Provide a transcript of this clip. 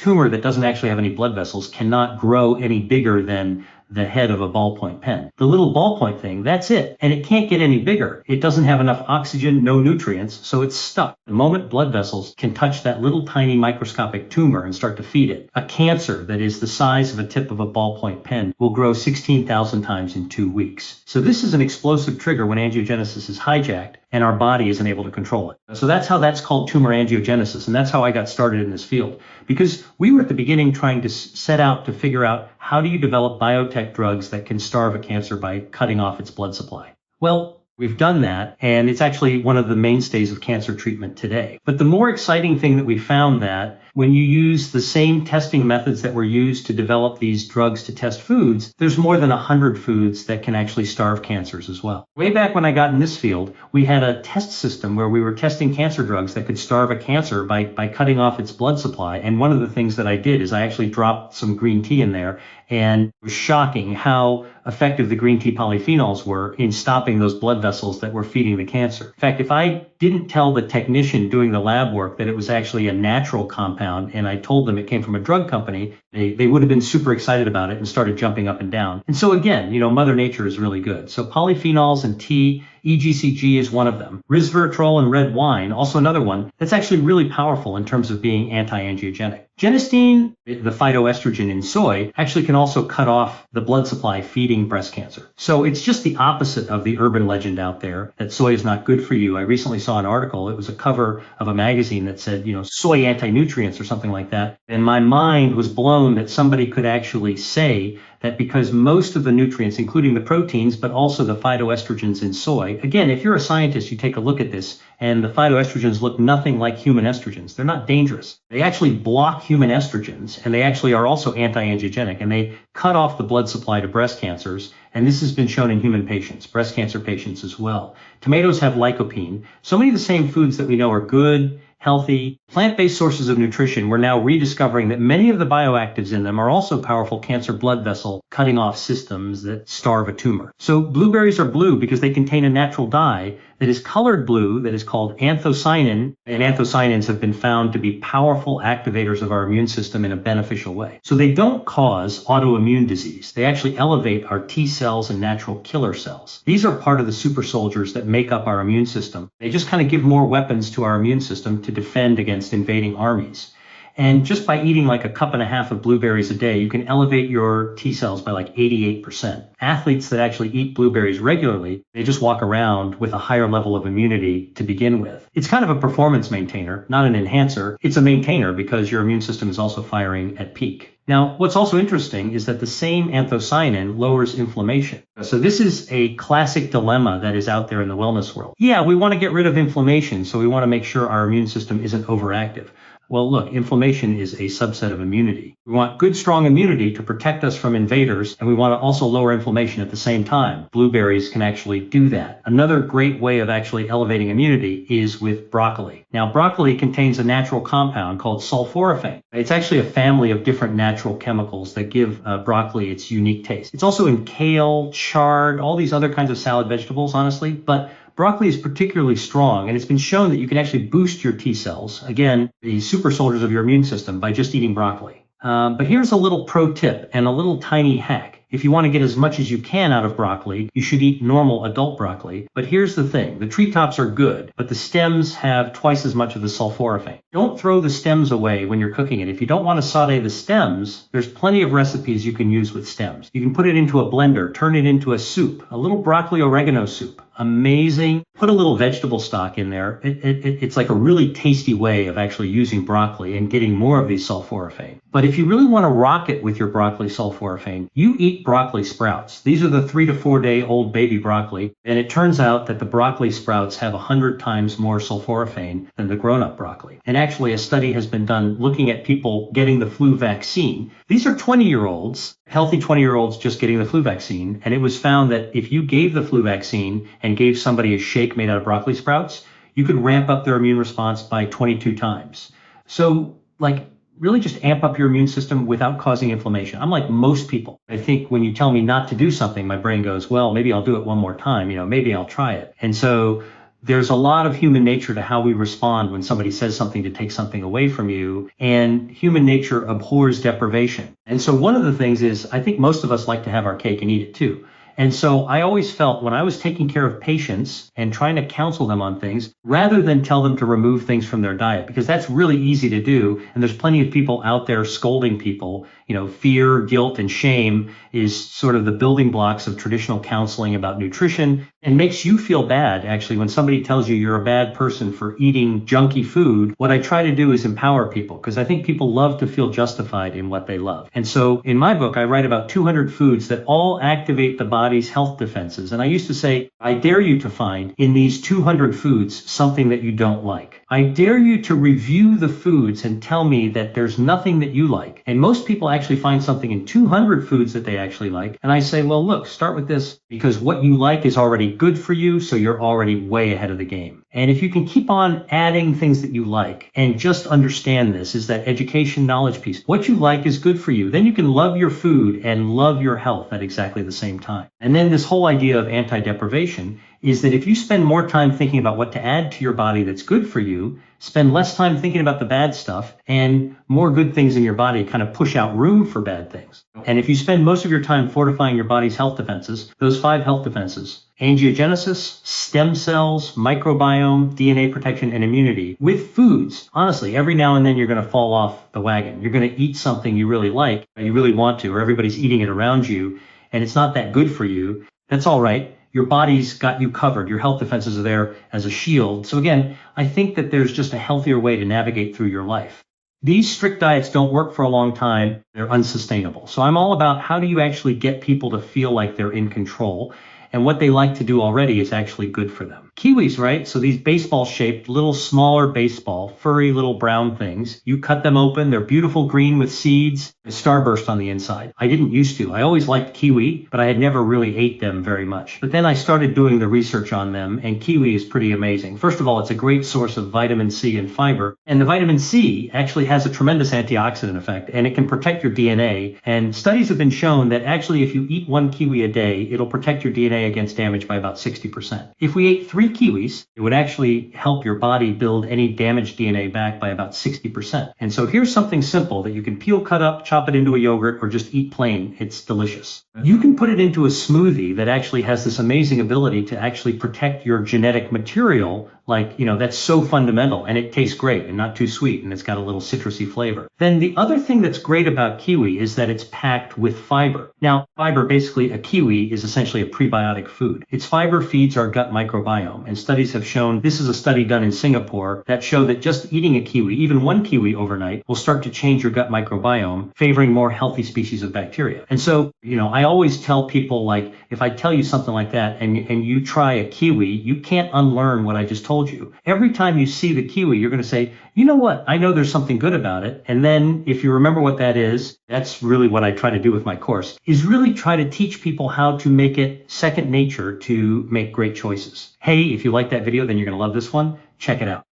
tumor that doesn't actually have any blood vessels cannot grow any bigger than the head of a ballpoint pen. The little ballpoint thing, that's it. And it can't get any bigger. It doesn't have enough oxygen, no nutrients, so it's stuck. The moment blood vessels can touch that little tiny microscopic tumor and start to feed it, a cancer that is the size of a tip of a ballpoint pen will grow 16,000 times in 2 weeks. So this is an explosive trigger when angiogenesis is hijacked and our body isn't able to control it. So that's how that's called tumor angiogenesis, and that's how I got started in this field. Because we were at the beginning trying to set out to figure out how do you develop biotech drugs that can starve a cancer by cutting off its blood supply. Well, we've done that, and it's actually one of the mainstays of cancer treatment today. But the more exciting thing that we found that when you use the same testing methods that were used to develop these drugs to test foods, there's more than 100 foods that can actually starve cancers as well. Way back when I got in this field, we had a test system where we were testing cancer drugs that could starve a cancer by cutting off its blood supply. And one of the things that I did is I actually dropped some green tea in there, and it was shocking how effective the green tea polyphenols were in stopping those blood vessels that were feeding the cancer. In fact, if I didn't tell the technician doing the lab work that it was actually a natural compound, and I told them it came from a drug company, they would have been super excited about it and started jumping up and down. And so again, Mother Nature is really good. So polyphenols and tea, EGCG is one of them. Resveratrol and red wine, also another one that's actually really powerful in terms of being anti-angiogenic. Genistein, the phytoestrogen in soy, actually can also cut off the blood supply feeding breast cancer. So it's just the opposite of the urban legend out there that soy is not good for you. I recently saw an article, it was a cover of a magazine that said, soy anti-nutrients or something like that. And my mind was blown that somebody could actually say that because most of the nutrients, including the proteins, but also the phytoestrogens in soy, again, if you're a scientist, you take a look at this, and the phytoestrogens look nothing like human estrogens. They're not dangerous. They actually block human estrogens, and they actually are also anti-angiogenic, and they cut off the blood supply to breast cancers, and this has been shown in human patients, breast cancer patients as well. Tomatoes have lycopene. So many of the same foods that we know are good, healthy, plant-based sources of nutrition, we're now rediscovering that many of the bioactives in them are also powerful cancer blood vessel cutting off systems that starve a tumor. So blueberries are blue because they contain a natural dye that is colored blue that is called anthocyanin, and anthocyanins have been found to be powerful activators of our immune system in a beneficial way. So they don't cause autoimmune disease. They actually elevate our T cells and natural killer cells. These are part of the super soldiers that make up our immune system. They just kind of give more weapons to our immune system to defend against invading armies. And just by eating like a cup and a half of blueberries a day, you can elevate your T cells by like 88%. Athletes that actually eat blueberries regularly, they just walk around with a higher level of immunity to begin with. It's kind of a performance maintainer, not an enhancer. It's a maintainer because your immune system is also firing at peak. Now, what's also interesting is that the same anthocyanin lowers inflammation. So this is a classic dilemma that is out there in the wellness world. Yeah, we want to get rid of inflammation, so we want to make sure our immune system isn't overactive. Well, look, inflammation is a subset of immunity. We want good, strong immunity to protect us from invaders, and we want to also lower inflammation at the same time. Blueberries can actually do that. Another great way of actually elevating immunity is with broccoli. Now, broccoli contains a natural compound called sulforaphane. It's actually a family of different natural chemicals that give broccoli its unique taste. It's also in kale, chard, all these other kinds of salad vegetables, honestly, but broccoli is particularly strong, and it's been shown that you can actually boost your T cells, again, the super soldiers of your immune system, by just eating broccoli. But here's a little pro tip and a little tiny hack. If you want to get as much as you can out of broccoli, you should eat normal adult broccoli. But here's the thing. The treetops are good, but the stems have twice as much of the sulforaphane. Don't throw the stems away when you're cooking it. If you don't want to saute the stems, there's plenty of recipes you can use with stems. You can put it into a blender, turn it into a soup, a little broccoli oregano soup. Amazing. Put a little vegetable stock in there. It's like a really tasty way of actually using broccoli and getting more of these sulforaphane. But if you really want to rock it with your broccoli sulforaphane, you eat broccoli sprouts. These are the 3 to 4 day old baby broccoli. And it turns out that the broccoli sprouts have 100 times more sulforaphane than the grown-up broccoli. And actually a study has been done looking at people getting the flu vaccine. These are 20-year-olds, healthy 20-year-olds just getting the flu vaccine. And it was found that if you gave the flu vaccine and gave somebody a shake made out of broccoli sprouts, you could ramp up their immune response by 22 times. So, really just amp up your immune system without causing inflammation. I'm like most people. I think when you tell me not to do something, my brain goes, well, maybe I'll do it one more time. Maybe I'll try it. And so there's a lot of human nature to how we respond when somebody says something to take something away from you, and human nature abhors deprivation. And so one of the things is, I think most of us like to have our cake and eat it too. And so I always felt when I was taking care of patients and trying to counsel them on things, rather than tell them to remove things from their diet, because that's really easy to do. And there's plenty of people out there scolding people. Fear, guilt, and shame is sort of the building blocks of traditional counseling about nutrition, and makes you feel bad, actually, when somebody tells you you're a bad person for eating junky food. What I try to do is empower people, because I think people love to feel justified in what they love. And so in my book, I write about 200 foods that all activate the body's health defenses. And I used to say, I dare you to find in these 200 foods something that you don't like. I dare you to review the foods and tell me that there's nothing that you like. And most people actually find something in 200 foods that they actually like. And I say, well, look, start with this, because what you like is already good for you, so you're already way ahead of the game. And if you can keep on adding things that you like, and just understand this is that education knowledge piece. What you like is good for you. Then you can love your food and love your health at exactly the same time. And then this whole idea of anti-deprivation is that if you spend more time thinking about what to add to your body that's good for you, spend less time thinking about the bad stuff, and more good things in your body kind of push out room for bad things. And if you spend most of your time fortifying your body's health defenses, those 5 health defenses, angiogenesis, stem cells, microbiome, DNA protection, and immunity, with foods, honestly, every now and then you're going to fall off the wagon. You're going to eat something you really like, or you really want to, or everybody's eating it around you, and it's not that good for you. That's all right. Your body's got you covered. Your health defenses are there as a shield. So again, I think that there's just a healthier way to navigate through your life. These strict diets don't work for a long time. They're unsustainable. So I'm all about how do you actually get people to feel like they're in control, and what they like to do already is actually good for them. Kiwis, right? So these baseball-shaped, little smaller baseball, furry little brown things. You cut them open. They're beautiful green with seeds, a starburst on the inside. I didn't used to. I always liked kiwi, but I had never really ate them very much. But then I started doing the research on them, and kiwi is pretty amazing. First of all, it's a great source of vitamin C and fiber. And the vitamin C actually has a tremendous antioxidant effect, and it can protect your DNA. And studies have been shown that actually if you eat 1 kiwi a day, it'll protect your DNA against damage by about 60%. If we ate 3 kiwis, it would actually help your body build any damaged DNA back by about 60%. And so here's something simple that you can peel, cut up, chop it into a yogurt, or just eat plain. It's delicious. You can put it into a smoothie that actually has this amazing ability to actually protect your genetic material. That's so fundamental, and it tastes great and not too sweet, and it's got a little citrusy flavor. Then the other thing that's great about kiwi is that it's packed with fiber. Now, fiber, basically a kiwi is essentially a prebiotic food. Its fiber feeds our gut microbiome, and studies have shown, this is a study done in Singapore, that show that just eating a kiwi, even 1 kiwi overnight, will start to change your gut microbiome, favoring more healthy species of bacteria. And so, I always tell people, if I tell you something like that and you try a kiwi, you can't unlearn what I just told you. Every time you see the kiwi, you're going to say, you know what? I know there's something good about it. And then if you remember what that is, that's really what I try to do with my course, is really try to teach people how to make it second nature to make great choices. Hey, if you like that video, then you're going to love this one. Check it out.